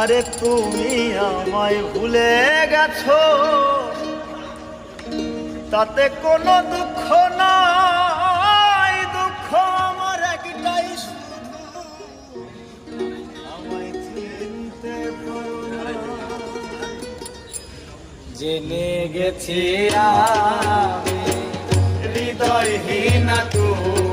আরে তুমি আমায় ভুলে গেছো, তাতে কোনো দুঃখ নাই। দুঃখ আমার একটাই, শুধু আমায় চিনতে পারো না। জেনে গেছি আমি হৃদয়হীন তুমি।